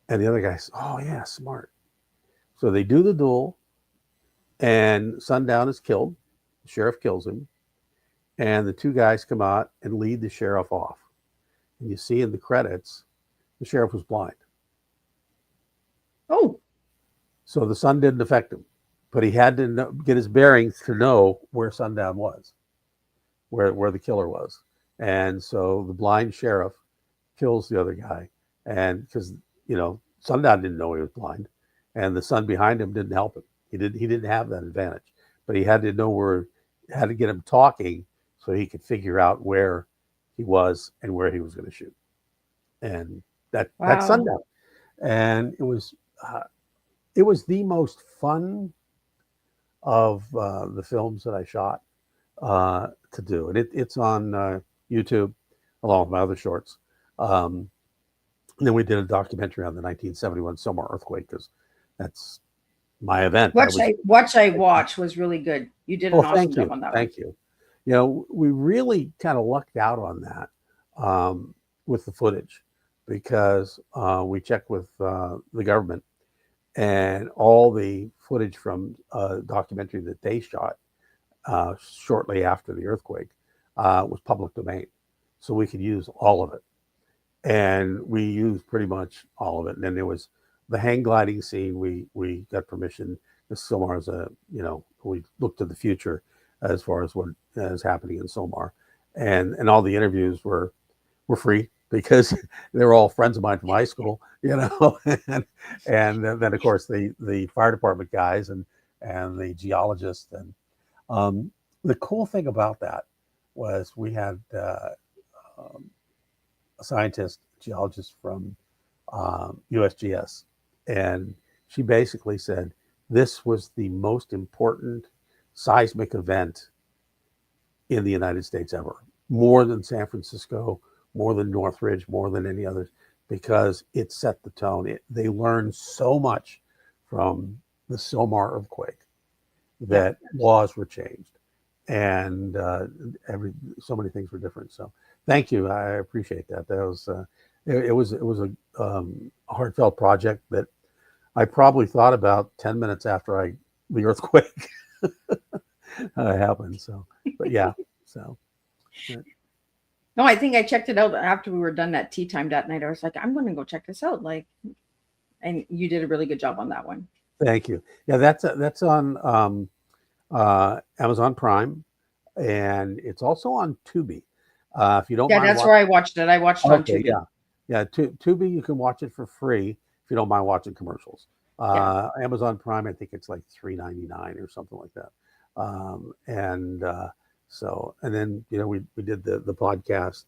And the other guy says, oh yeah, smart. So they do the duel, and Sundown is killed. The sheriff kills him. And the 2 guys come out and lead the sheriff off. And you see in the credits, the sheriff was blind. Oh, So the sun didn't affect him, but he had to get his bearings to know where sundown was, where the killer was. And so the blind sheriff kills the other guy, and because sundown didn't know he was blind, and the sun behind him didn't help him. He didn't have that advantage, but he had to know where, had to get him talking so he could figure out where he was and where he was going to shoot. And that's wow. sundown. And it was the most fun of the films that I shot to do, and it's on YouTube along with my other shorts. And then we did a documentary on the 1971 Somar earthquake, because that's my event. Watch I Watch was really good. You did an awesome job on that one. Thank you. We really kind of lucked out on that with the footage, because we checked with the government, and all the footage from a documentary that they shot shortly after the earthquake was public domain. So we could use all of it. And we used pretty much all of it. And then there was the hang gliding scene. We got permission. Somar is we looked to the future as far as what is happening in Somar. And all the interviews were free, because they were all friends of mine from high school, and then of course the fire department guys and the geologists. And the cool thing about that was we had a scientist, geologist from USGS, and she basically said this was the most important seismic event in the United States ever, more than San Francisco, more than Northridge, more than any others, because it set the tone. They learned so much from the Somar earthquake that laws were changed, and so many things were different. So thank you, I appreciate that. That was it was a heartfelt project that I probably thought about 10 minutes after the earthquake happened. So, but yeah, so. No, I think I checked it out after we were done that Teatime that night. I was like, I'm going to go check this out. And you did a really good job on that one. Thank you. Yeah, that's on Amazon Prime, and it's also on Tubi. If you don't mind, that's where I watched it. I watched it on Tubi. Yeah. Tubi, you can watch it for free if you don't mind watching commercials. Amazon Prime, I think it's like $3.99 or something like that. So, and then we did the podcast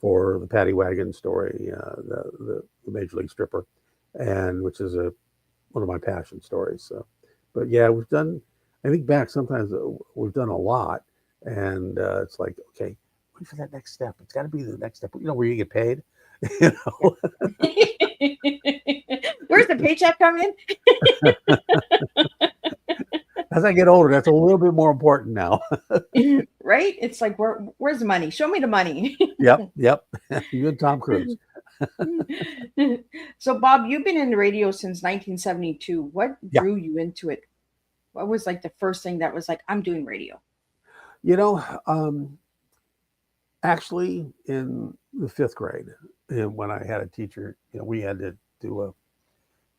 for the Paddy Wagon story, the Major League Stripper, and which is one of my passion stories. So, but yeah, we've done. I think back sometimes we've done a lot, and it's like, okay, wait for that next step. It's got to be the next step. Where you get paid. Where's the paycheck coming? As I get older, that's a little bit more important now. Right? It's like, where's the money? Show me the money. Yep. You and Tom Cruise. So, Bob, you've been in the radio since 1972. What drew you into it? What was like the first thing that was like, I'm doing radio? Actually, in the 5th grade, when I had a teacher, we had to do a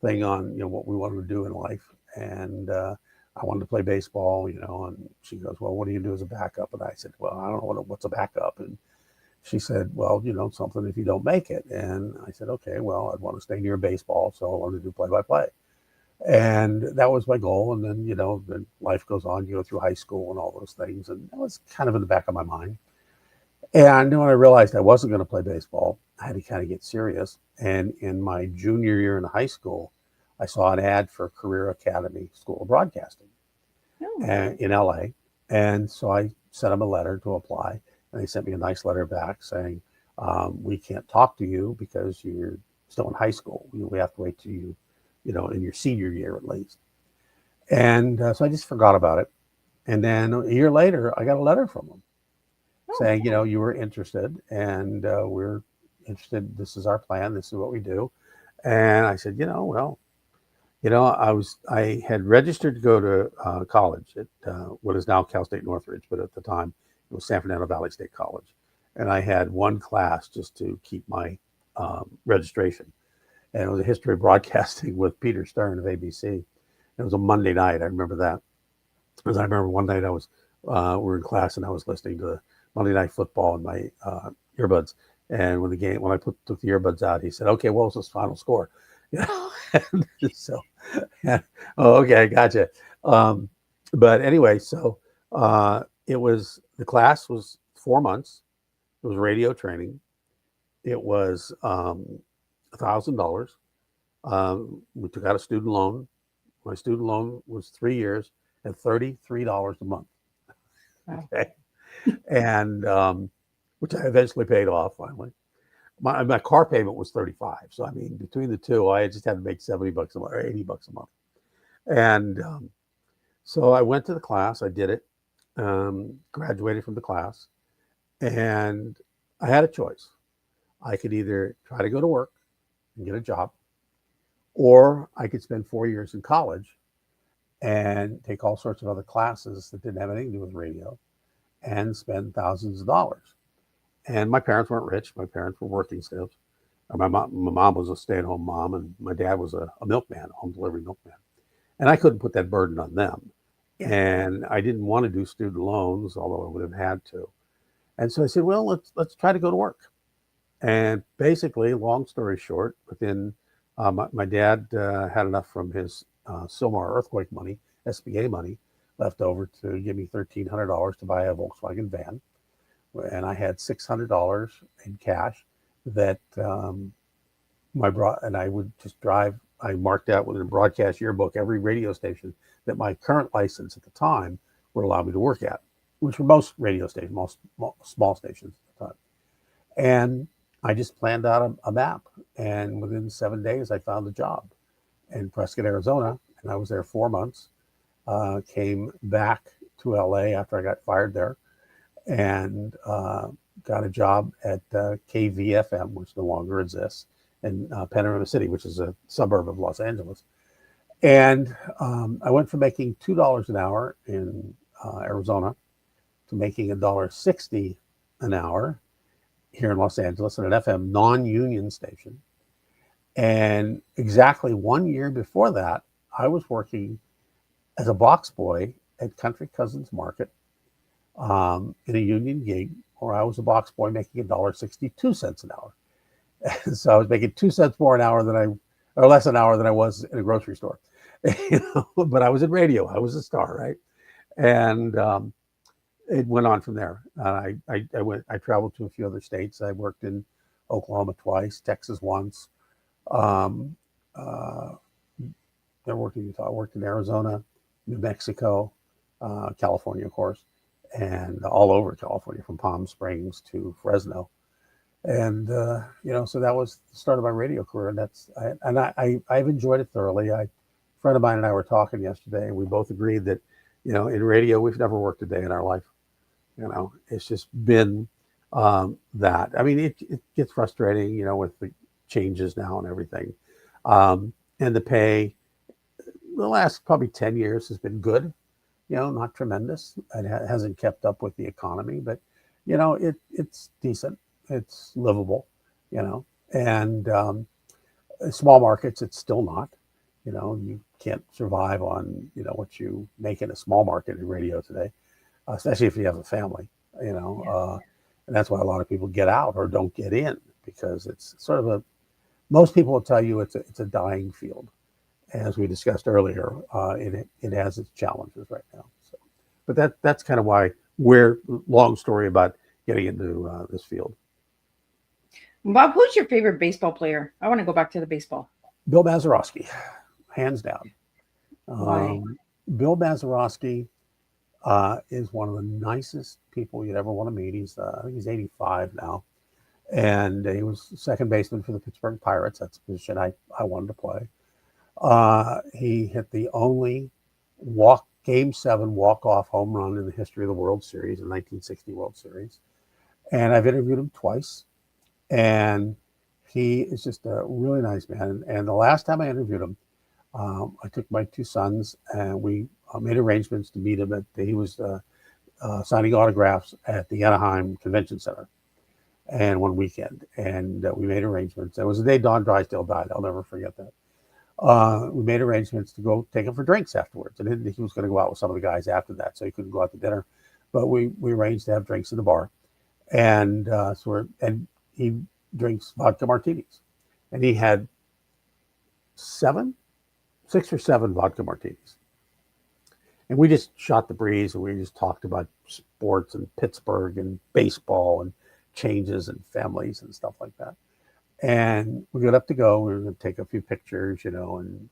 thing on, what we wanted to do in life. And I wanted to play baseball, and she goes, well, what do you do as a backup? And I said, well, I don't know what's a backup. And she said, well, something if you don't make it. And I said, okay, well, I'd want to stay near baseball, so I wanted to do play-by-play. And that was my goal. And then, then life goes on, you go through high school and all those things. And that was kind of in the back of my mind. And when I realized I wasn't going to play baseball, I had to kind of get serious. And in my junior year in high school, I saw an ad for Career Academy School of Broadcasting in LA. And so I sent them a letter to apply. And they sent me a nice letter back saying, we can't talk to you because you're still in high school. We have to wait till you, in your senior year at least. And so I just forgot about it. And then a year later, I got a letter from them saying, you were interested, and we're interested. This is our plan. This is what we do. And I said, I had registered to go to college at what is now Cal State Northridge, but at the time it was San Fernando Valley State College. And I had one class just to keep my registration. and it was a history of broadcasting with Peter Stern of ABC. It was a Monday night. I remember that, because I remember one night we were in class and I was listening to the Monday Night Football in my earbuds. And when I took the earbuds out, he said, "Okay, what was this final score?" You know, so yeah. Oh, okay, gotcha. But anyway, so the class was 4 months. It was radio training. It was $1,000. We took out a student loan. My student loan was 3 years and $33 a month. Wow. Okay, and which I eventually paid off finally. My car payment was 35. So I mean, between the two, I just had to make 70 bucks a month or 80 bucks a month. And so I went to the class. I did it. Graduated from the class, and I had a choice. I could either try to go to work and get a job, or I could spend 4 years in college and take all sorts of other classes that didn't have anything to do with radio and spend thousands of dollars. And my parents weren't rich. My parents were working still. My mom was a stay-at-home mom, and my dad was a milkman, a home delivery milkman. And I couldn't put that burden on them. And I didn't want to do student loans, although I would have had to. And so I said, well, let's try to go to work. And basically, long story short, within my dad had enough from his Sylmar earthquake money, SBA money, left over to give me $1,300 to buy a Volkswagen van. And I had $600 in cash that and I would just drive. I marked out within a broadcast yearbook every radio station that my current license at the time would allow me to work at, which were most radio stations, most small stations at the time. And I just planned out a map, and within 7 days, I found a job in Prescott, Arizona, and I was there 4 months. Came back to LA after I got fired there, and got a job at KVFM, which no longer exists, in Panorama City, which is a suburb of Los Angeles. And I went from making $2 an hour in Arizona to making $1.60 an hour here in Los Angeles at an FM non-union station. And exactly 1 year before that, I was working as a box boy at Country Cousins Market in a union gig, where I was a box boy making $1.62 an hour. And so I was making 2 cents more an hour or less an hour than I was in a grocery store. But I was in radio. I was a star, right? And it went on from there. I traveled to a few other states. I worked in Oklahoma twice, Texas once. I worked in Utah. I worked in Arizona, New Mexico, California, of course, and all over California, from Palm Springs to Fresno. And so that was the start of my radio career, and I've enjoyed it thoroughly. A friend of mine and I were talking yesterday, and we both agreed that in radio we've never worked a day in our life. It's just been that. I mean, it gets frustrating, with the changes now and everything, and the pay. The last probably 10 years has been good, not tremendous. It hasn't kept up with the economy, but it's decent. It's livable, and small markets, it's still not. You can't survive on what you make in a small market in radio today, especially if you have a family. And that's why a lot of people get out or don't get in, because it's sort of most people will tell you it's a dying field. As we discussed earlier, it has its challenges right now. So, but that's kind of why long story about getting into this field. Bob, who's your favorite baseball player? I want to go back to the baseball. Bill Mazeroski, hands down. Why? Bill Mazeroski is one of the nicest people you'd ever want to meet. I think he's 85 now, and he was second baseman for the Pittsburgh Pirates. That's a position I wanted to play. He hit the only Game 7 walk-off home run in the history of the World Series, the 1960 World Series. And I've interviewed him twice. And he is just a really nice man. And the last time I interviewed him, I took my two sons and we made arrangements to meet him he was signing autographs at the Anaheim Convention Center. and one weekend, and we made arrangements. It was the day Don Drysdale died. I'll never forget that. We made arrangements to go take him for drinks afterwards, and he was going to go out with some of the guys after that, so he couldn't go out to dinner. But we arranged to have drinks in the bar, and and he drinks vodka martinis, and he had 6 or 7 vodka martinis, and we just shot the breeze, and we just talked about sports and Pittsburgh and baseball and changes and families and stuff like that. And we got up to go. We were going to take a few pictures, and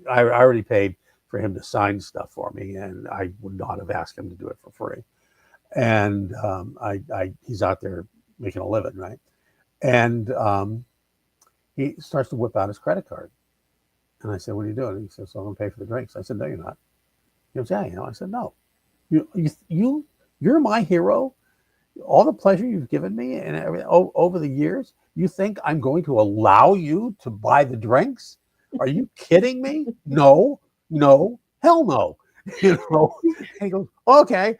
I already paid for him to sign stuff for me, and I would not have asked him to do it for free. And he's out there making a living, right? And he starts to whip out his credit card. And I said, "What are you doing?" And he says, "So I'm going to pay for the drinks." I said, "No, you're not." He goes, "Yeah, I said, "No, you're my hero. All the pleasure you've given me and everything over the years, you think I'm going to allow you to buy the drinks? Are you kidding me? No, hell no." And he goes, "Okay."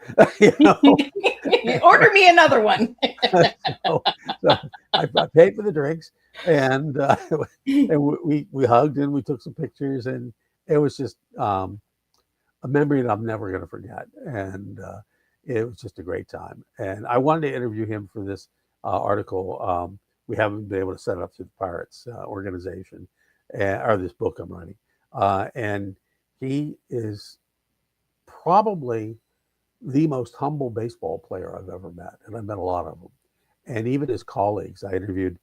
Order me another one. so, I paid for the drinks, and we hugged and we took some pictures, and it was just a memory that I'm never going to forget. And it was just a great time. And I wanted to interview him for this article. We haven't been able to set it up through the Pirates organization, or this book I'm writing. And he is probably the most humble baseball player I've ever met. And I've met a lot of them. And even his colleagues. I interviewed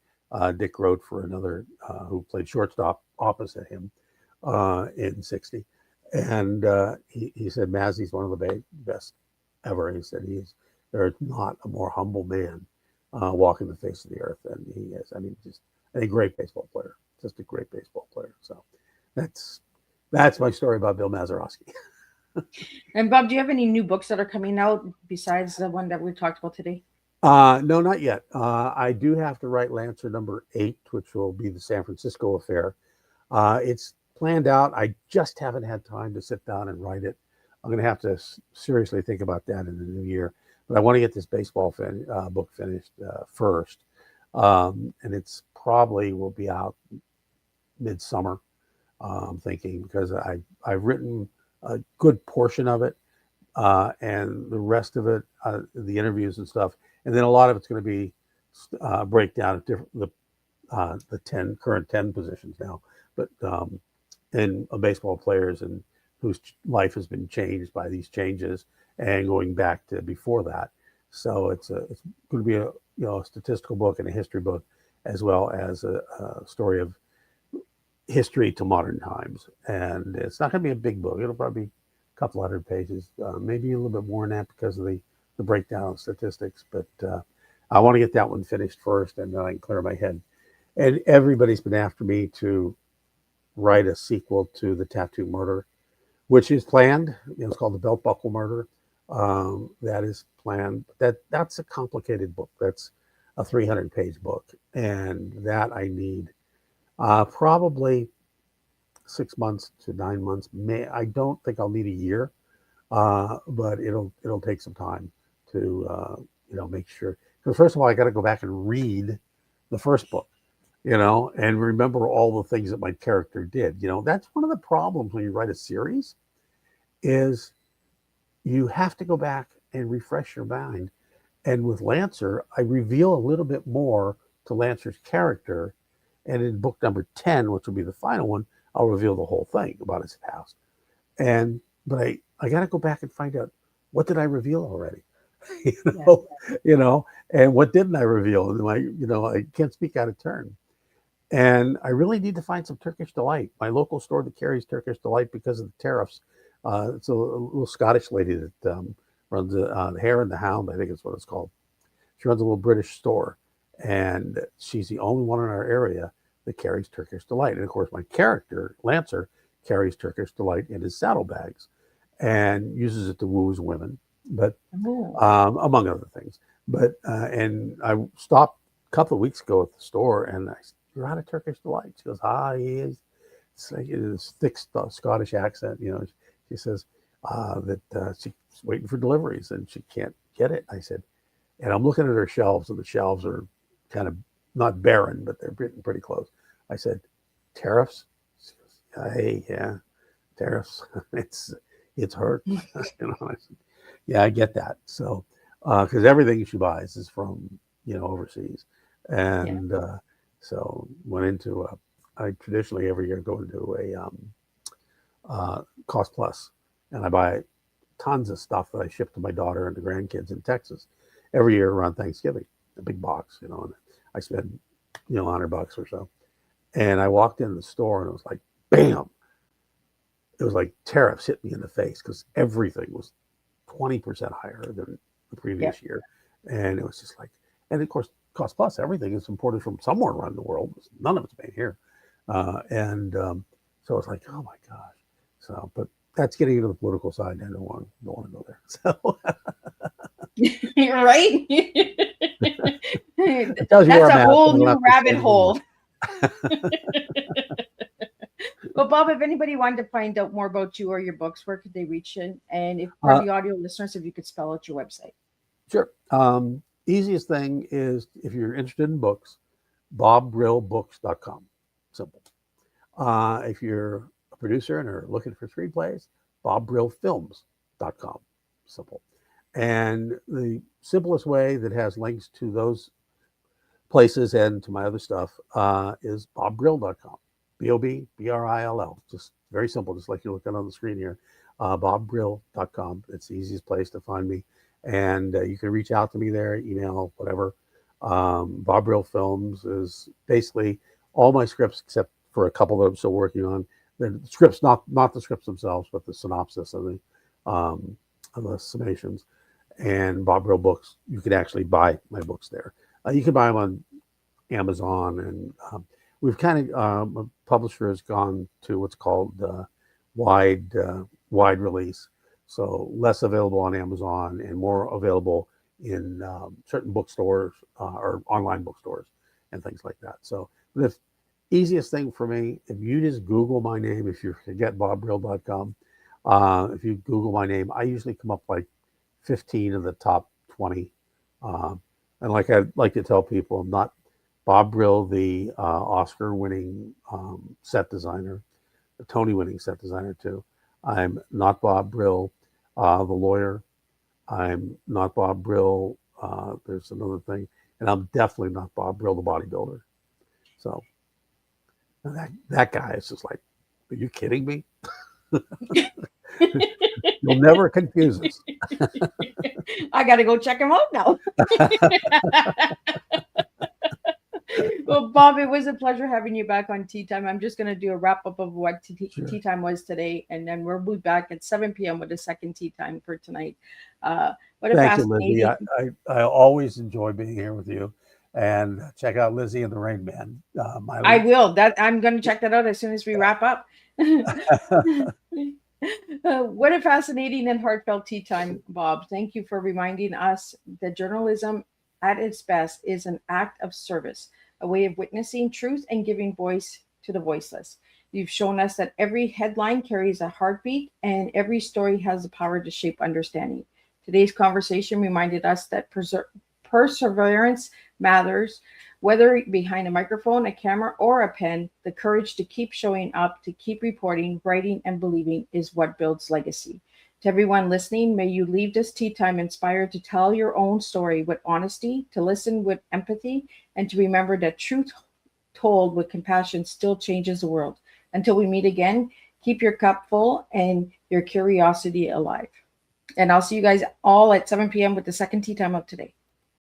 Dick Rote for another who played shortstop opposite him in '60. And he said, "Mazzy's one of the best ever." He said, there's not a more humble man walking the face of the earth than he is. I mean, just a great baseball player, just a great baseball player. So that's my story about Bill Mazeroski. And Bob, do you have any new books that are coming out besides the one that we talked about today? No, not yet. I do have to write Lancer number 8, which will be the San Francisco affair. It's planned out. I just haven't had time to sit down and write it. I'm going to have to seriously think about that in the new year. But I want to get this baseball book finished first. And it's probably will be out midsummer, I'm thinking, because I've written a good portion of it, and the rest of it, the interviews and stuff. And then a lot of it's going to be breakdown of the current 10 positions now, but and baseball players and whose life has been changed by these changes and going back to before that. So it's going to be a statistical book and a history book, as well as a story of history to modern times. And it's not going to be a big book. It'll probably be a couple hundred pages, maybe a little bit more than that because of the breakdown of statistics. But I want to get that one finished first, and then I can clear my head. And everybody's been after me to write a sequel to The Tattoo Murder, which is planned. It's called The Belt Buckle Murder. That is planned. That's a complicated book. That's a 300-page book, and that I need probably 6 months to 9 months. I don't think I'll need a year, but it'll take some time to make sure. Because first of all, I got to go back and read the first book, and remember all the things that my character did. That's one of the problems when you write a series, is you have to go back and refresh your mind. And with Lancer, I reveal a little bit more to Lancer's character. And in book number 10, which will be the final one, I'll reveal the whole thing about his past. But I got to go back and find out, what did I reveal already? And what didn't I reveal? And I can't speak out of turn. And I really need to find some Turkish Delight. My local store that carries Turkish Delight, because of the tariffs, it's a little Scottish lady that runs the Hare and the Hound, I think is what it's called. She runs a little British store, and she's the only one in our area that carries Turkish Delight. And of course, my character, Lancer, carries Turkish Delight in his saddlebags and uses it to woo women, but among other things. But and I stopped a couple of weeks ago at the store, and I said, "You're out of Turkish Delight?" She goes, he is. It's like this thick Scottish accent. She says that she's waiting for deliveries and she can't get it. I said, And I'm looking at her shelves, and the shelves are kind of not barren, but they're getting pretty close. I said, tariffs? She goes, hey, yeah, tariffs. It's hurt. I said, yeah, I get that. So, because everything she buys is from, overseas. And so went into I traditionally every year go into a Cost Plus, and I buy tons of stuff that I ship to my daughter and the grandkids in Texas every year around Thanksgiving, a big box, and I spend, $100 or so. And I walked in the store and it was like, bam, it was like tariffs hit me in the face because everything was 20% higher than the previous year. And it was just like, and of course, Cost Plus, everything is imported from somewhere around the world. None of it's made here. So it's like, oh my gosh. So, but that's getting into the political side. I don't want to go there. So, right? it tells you That's where I'm a at, whole but I don't new have to rabbit say hole. anymore. Well, Bob, if anybody wanted to find out more about you or your books, where could they reach in? And if for the audio listeners, if you could spell out your website. Sure. Easiest thing is if you're interested in books, bobbrillbooks.com. Simple. If you're a producer and are looking for screenplays, bobbrillfilms.com. Simple. And the simplest way that has links to those places and to my other stuff is bobbrill.com. BOBBRILL. Just very simple, just like you're looking on the screen here. Bobbrill.com. It's the easiest place to find me. And you can reach out to me there, email, whatever. Bob Brill Films is basically all my scripts, except for a couple that I'm still working on. The scripts, not the scripts themselves, but the synopsis of the summations. And Bob Brill Books, you can actually buy my books there. You can buy them on Amazon, and we've kind of a publisher has gone to what's called wide release. So less available on Amazon and more available in certain bookstores or online bookstores and things like that. So the easiest thing for me, if you just Google my name, if you forget bobbrill.com, if you Google my name, I usually come up like 15 of the top 20. And like I like to tell people, I'm not Bob Brill, the Oscar-winning set designer, the Tony-winning set designer too. I'm not Bob Brill, the lawyer. I'm not Bob Brill. There's another thing, and I'm definitely not Bob Brill, the bodybuilder. So that guy is just like, are you kidding me? You'll never confuse us. I got to go check him out now. Well, Bob, it was a pleasure having you back on Tea Time. I'm just going to do a wrap up of what Tea Time was today, and then we'll be back at 7 p.m. with the second Tea Time for tonight. Thank you, Lizzie. I always enjoy being here with you. And check out Lizzie and the Rain Man. I will. I'm going to check that out as soon as we wrap up. What a fascinating and heartfelt tea time, Bob. Thank you for reminding us that journalism at its best is an act of service, a way of witnessing truth and giving voice to the voiceless. You've shown us that every headline carries a heartbeat and every story has the power to shape understanding. Today's conversation reminded us that perseverance matters, whether behind a microphone, a camera, or a pen. The courage to keep showing up, to keep reporting, writing, and believing is what builds legacy. To everyone listening, may you leave this tea time inspired to tell your own story with honesty, to listen with empathy, and to remember that truth told with compassion still changes the world. Until we meet again, keep your cup full and your curiosity alive. And I'll see you guys all at 7 p.m. with the second tea time of today.